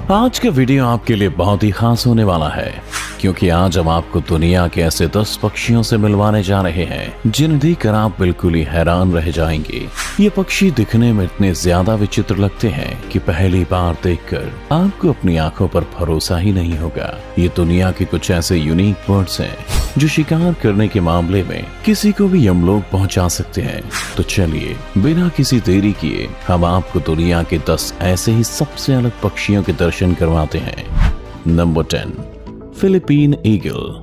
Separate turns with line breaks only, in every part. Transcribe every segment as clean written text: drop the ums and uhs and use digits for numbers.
आज का वीडियो आपके लिए बहुत ही खास होने वाला है, क्योंकि आज हम आपको दुनिया के ऐसे 10 पक्षियों से मिलवाने जा रहे हैं जिन्हें देखकर आप बिल्कुल ही हैरान रह जाएंगे। ये पक्षी दिखने में इतने ज्यादा विचित्र लगते हैं कि पहली बार देखकर आपको अपनी आंखों पर भरोसा ही नहीं होगा। ये दुनिया के कुछ ऐसे यूनिक बर्ड्स हैं जो शिकार करने के मामले में किसी को भी यमलोक पहुंचा सकते हैं। तो चलिए बिना किसी देरी किए हम आपको दुनिया के 10 ऐसे ही सबसे अलग पक्षियों के दर्शन करवाते हैं। Number 10, Philippine eagle.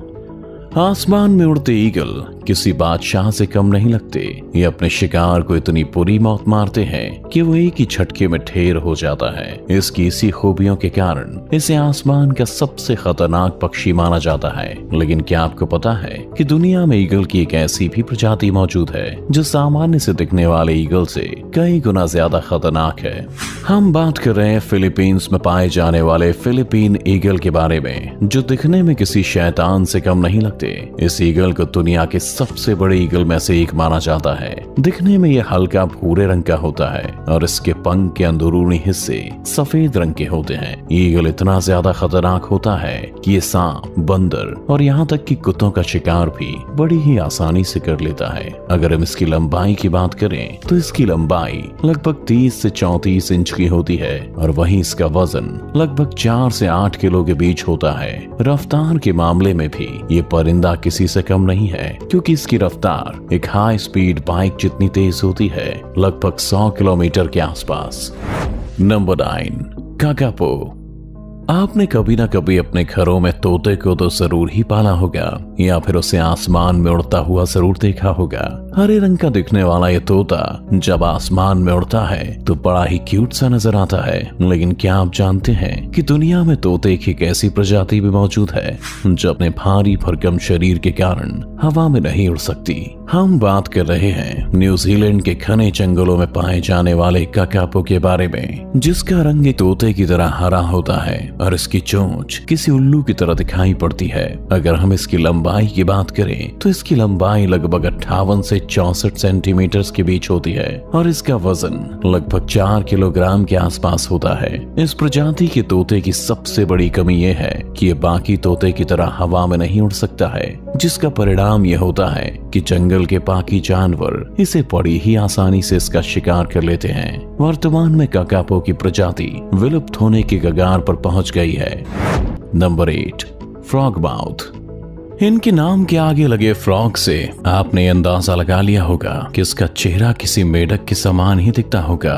आसमान में उड़ते ईगल किसी बादशाह से कम नहीं लगते। ये अपने शिकार को इतनी बुरी मौत मारते हैं कि वो एक ही झटके में ढेर हो जाता है। इसकी इसी खूबियों के कारण इसे आसमान का सबसे खतरनाक पक्षी माना जाता है। लेकिन क्या आपको पता है कि दुनिया में ईगल की एक ऐसी भी प्रजाति मौजूद है जो सामान्य से दिखने वाले ईगल से कई गुना ज्यादा खतरनाक है। हम बात कर रहे हैं फिलीपींस में पाए जाने वाले फिलीपीन ईगल के बारे में, जो दिखने में किसी शैतान से कम नहीं लगते। इस ईगल को दुनिया के सबसे बड़े ईगल में से एक माना जाता है। दिखने में यह हल्का भूरे रंग का होता है और इसके पंख के अंदरूनी हिस्से सफेद रंग के होते हैं। ईगल इतना ज्यादा खतरनाक होता है कि ये सांप, बंदर और यहाँ तक कि कुत्तों का शिकार भी बड़ी ही आसानी से कर लेता है। अगर हम इसकी लंबाई की बात करें तो इसकी लंबाई लगभग 30 से 34 इंच की होती है और वहीं इसका वजन लगभग 4 से 8 किलो के बीच होता है। रफ्तार के मामले में भी ये परिंदा किसी से कम नहीं है, क्योंकि इसकी रफ्तार एक हाई स्पीड बाइक जितनी तेज होती है, लगभग 100 किलोमीटर के आसपास। Number 9, kakapo. आपने कभी ना कभी अपने घरों में तोते को तो जरूर ही पाला होगा या फिर उसे आसमान में उड़ता हुआ जरूर देखा होगा। हरे रंग का दिखने वाला ये तोता जब आसमान में उड़ता है तो बड़ा ही क्यूट सा नजर आता है। लेकिन क्या आप जानते हैं कि दुनिया में तोते की एक ऐसी प्रजाति भी मौजूद है जो अपने भारी भरकम शरीर के कारण हवा में नहीं उड़ सकती। हम बात कर रहे हैं न्यूजीलैंड के घने जंगलों में पाए जाने वाले काकापो के बारे में, जिसका रंग एक तोते की तरह हरा होता है और इसकी चोंच किसी उल्लू की तरह दिखाई पड़ती है। अगर हम इसकी लंबाई की बात करें तो इसकी लंबाई लगभग 58 से 64 सेंटीमीटर के बीच होती है और इसका वजन लगभग 4 किलोग्राम के आसपास होता है। इस प्रजाति के तोते की सबसे बड़ी कमी यह है कि ये बाकी तोते की तरह हवा में नहीं उड़ सकता है, जिसका परिणाम यह होता है कि जंगल के बाकी जानवर इसे बड़ी ही आसानी से इसका शिकार कर लेते हैं। वर्तमान में काकापो की प्रजाति विलुप्त होने के कगार पर पहुंच गई है। Number 8, frog mouth. इनके नाम के आगे लगे फ्रॉग से आपने अंदाजा लगा लिया होगा कि इसका चेहरा किसी मेढक के समान ही दिखता होगा।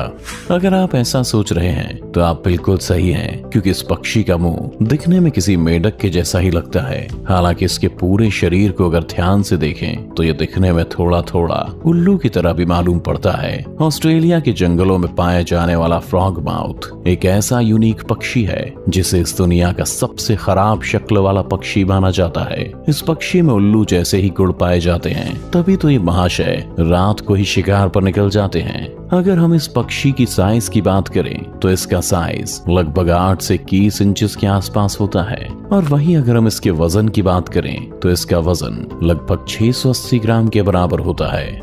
अगर आप ऐसा सोच रहे हैं तो आप बिल्कुल सही हैं, क्योंकि इस पक्षी का मुंह दिखने में किसी मेढक के जैसा ही लगता है। हालांकि इसके पूरे शरीर को अगर ध्यान से देखें तो ये दिखने में थोड़ा थोड़ा उल्लू की तरह भी मालूम पड़ता है। ऑस्ट्रेलिया के जंगलों में पाया जाने वाला फ्रॉग माउथ एक ऐसा यूनिक पक्षी है जिसे इस दुनिया का सबसे खराब शक्ल वाला पक्षी माना जाता है। इस पक्षी में उल्लू जैसे ही गुण पाए जाते हैं, तभी तो ये महाशय रात को ही शिकार पर निकल जाते हैं। अगर हम इस पक्षी की साइज की बात करें तो इसका साइज लगभग 8 से 21 इंचेस के आसपास होता है और वहीं अगर हम इसके वजन की बात करें तो इसका वजन लगभग 680 ग्राम के बराबर होता है।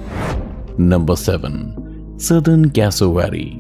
Number 7, southern cassowary.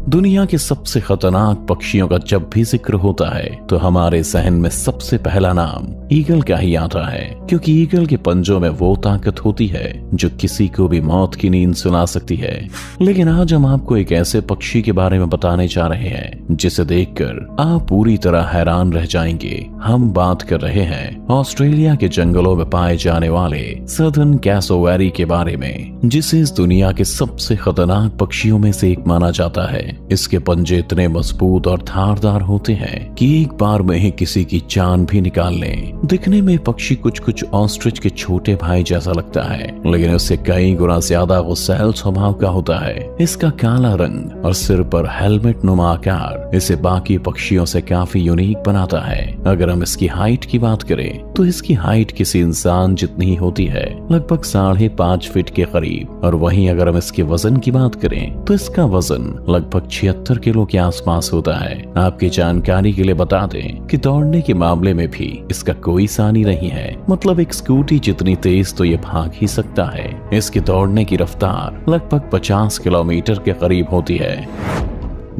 दुनिया के सबसे खतरनाक पक्षियों का जब भी जिक्र होता है तो हमारे जहन में सबसे पहला नाम ईगल का ही आता है, क्योंकि ईगल के पंजों में वो ताकत होती है जो किसी को भी मौत की नींद सुला सकती है। लेकिन आज हम आपको एक ऐसे पक्षी के बारे में बताने जा रहे हैं जिसे देखकर आप पूरी तरह हैरान रह जाएंगे। हम बात कर रहे हैं ऑस्ट्रेलिया के जंगलों में पाए जाने वाले सदर्न कैसोवेरी के बारे में, जिसे इस दुनिया के सबसे खतरनाक पक्षियों में से एक माना जाता है। इसके पंजे इतने मजबूत और धारदार होते हैं कि एक बार में ही किसी की जान भी निकाल लें। दिखने में पक्षी कुछ कुछ ऑस्ट्रिच के छोटे भाई जैसा लगता है, लेकिन उससे कई गुना ज्यादा गुस्सैल स्वभाव का होता है। इसका काला रंग और सिर पर हेलमेट नुमा आकार इसे बाकी पक्षियों से काफी यूनिक बनाता है। अगर हम इसकी हाइट की बात करें तो इसकी हाइट किसी इंसान जितनी ही होती है, लगभग 5.5 फीट के करीब। और वहीं अगर हम इसके वजन की बात करें तो इसका वजन लगभग 76 किलो के आसपास होता है। आपकी जानकारी के लिए बता दें कि दौड़ने के मामले में भी इसका कोई सानी नहीं है। मतलब एक स्कूटी जितनी तेज तो ये भाग ही सकता है। इसकी दौड़ने की रफ्तार लगभग 50 किलोमीटर के करीब होती है।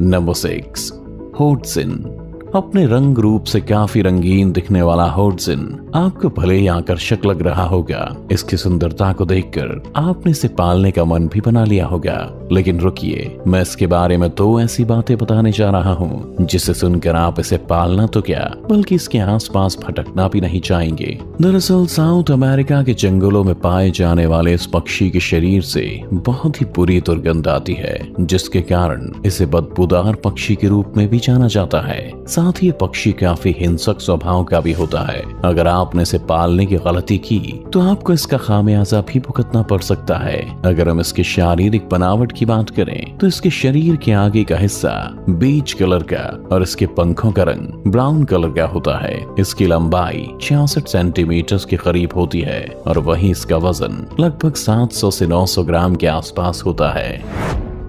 नंबर 6, होड्सन। अपने रंग रूप से काफी रंगीन दिखने वाला होड्सन आपको भले ही आकर्षक लग रहा होगा। इसकी सुंदरता को देखकर आपने इसे पालने का मन भी बना लिया होगा। लेकिन रुकिए, मैं इसके बारे में दो ऐसी बातें बताने जा रहा हूँ जिसे सुनकर आप इसे पालना तो क्या बल्कि इसके आसपास भटकना भी नहीं चाहेंगे। दरअसल साउथ अमेरिका के जंगलों में पाए जाने वाले इस पक्षी के शरीर से बहुत ही बुरी दुर्गंध आती है, जिसके कारण इसे बदबूदार पक्षी के रूप में भी जाना जाता है। साथ ही ये पक्षी काफी हिंसक स्वभाव का भी होता है। अगर आपने इसे पालने की गलती की तो आपको इसका खामियाजा भी भुगतना पड़ सकता है। अगर हम इसकी शारीरिक बनावट की बात करें तो इसके शरीर के आगे का हिस्सा बीज कलर का और इसके पंखों का रंग ब्राउन कलर का होता है। इसकी लंबाई 66 सेंटीमीटर के करीब होती है और वहीं इसका वजन लगभग 700 से 900 ग्राम के आसपास होता है।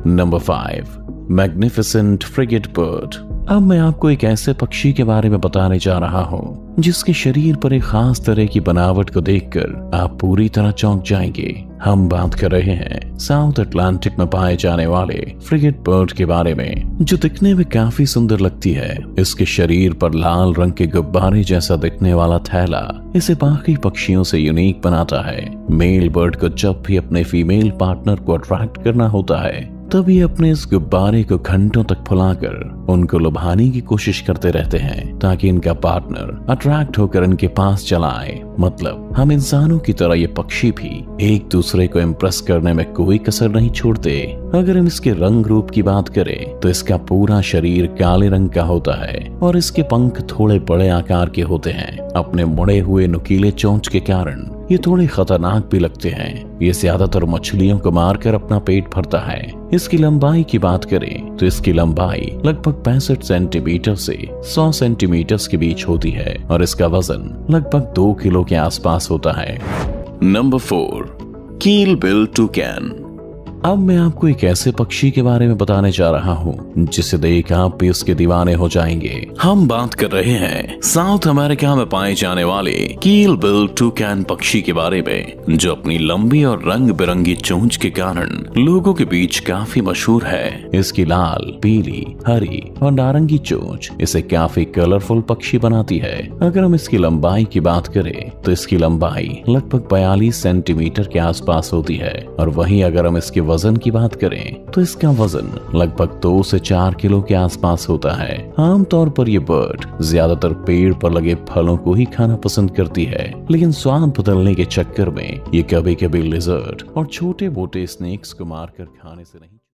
Number 5, magnificent frigate bird. अब मैं आपको एक ऐसे पक्षी के बारे में बताने जा रहा हूँ जिसके शरीर पर एक खास तरह की बनावट को देखकर आप पूरी तरह चौंक जाएंगे। हम बात कर रहे हैं साउथ अटलांटिक में पाए जाने वाले फ्रिगेट बर्ड के बारे में, जो दिखने में काफी सुंदर लगती है। इसके शरीर पर लाल रंग के गुब्बारे जैसा दिखने वाला थैला इसे बाकी पक्षियों से यूनिक बनाता है। मेल बर्ड को जब भी अपने फीमेल पार्टनर को अट्रैक्ट करना होता है तब ये अपने इस गुब्बारे को घंटों तक फुलाकर उनको लुभाने की कोशिश करते रहते हैं ताकि इनका पार्टनर अट्रैक्ट होकर इनके पास चला आए। मतलब हम इंसानों की तरह ये पक्षी भी एक दूसरे को इम्प्रेस करने में कोई कसर नहीं छोड़ते। अगर हम इसके रंग रूप की बात करें तो इसका पूरा शरीर काले रंग का होता है और इसके पंख थोड़े बड़े आकार के होते हैं। अपने मुड़े हुए नुकीले चोंच के कारण ये थोड़े खतरनाक भी लगते हैं। ये ज्यादातर मछलियों को मारकर अपना पेट भरता है। इसकी लंबाई की बात करें तो इसकी लंबाई लगभग 65 सेंटीमीटर से 100 सेंटीमीटर के बीच होती है और इसका वजन लगभग 2 किलो के आसपास होता है। नंबर 4, कील बिल टूकैन। अब मैं आपको एक ऐसे पक्षी के बारे में बताने जा रहा हूँ जिसे देख आप भी उसके दीवाने हो जाएंगे। हम बात कर रहे हैं साउथ अमेरिका में पाए जाने वाले कील बिल टूकैन पक्षी के बारे में, जो अपनी लंबी और रंग बिरंगी चोंच के कारण लोगों के बीच काफी मशहूर है। इसकी लाल, पीली, हरी और नारंगी चोंच इसे काफी कलरफुल पक्षी बनाती है। अगर हम इसकी लंबाई की बात करें तो इसकी लंबाई लगभग 42 सेंटीमीटर के आसपास होती है और वहीं अगर हम इसके वजन की बात करें तो इसका वजन लगभग 2 से 4 किलो के आसपास होता है। आमतौर पर यह बर्ड ज्यादातर पेड़ पर लगे फलों को ही खाना पसंद करती है, लेकिन स्वाद बदलने के चक्कर में ये कभी कभी लिजर्ड और छोटे मोटे स्नेक्स को मारकर खाने से नहीं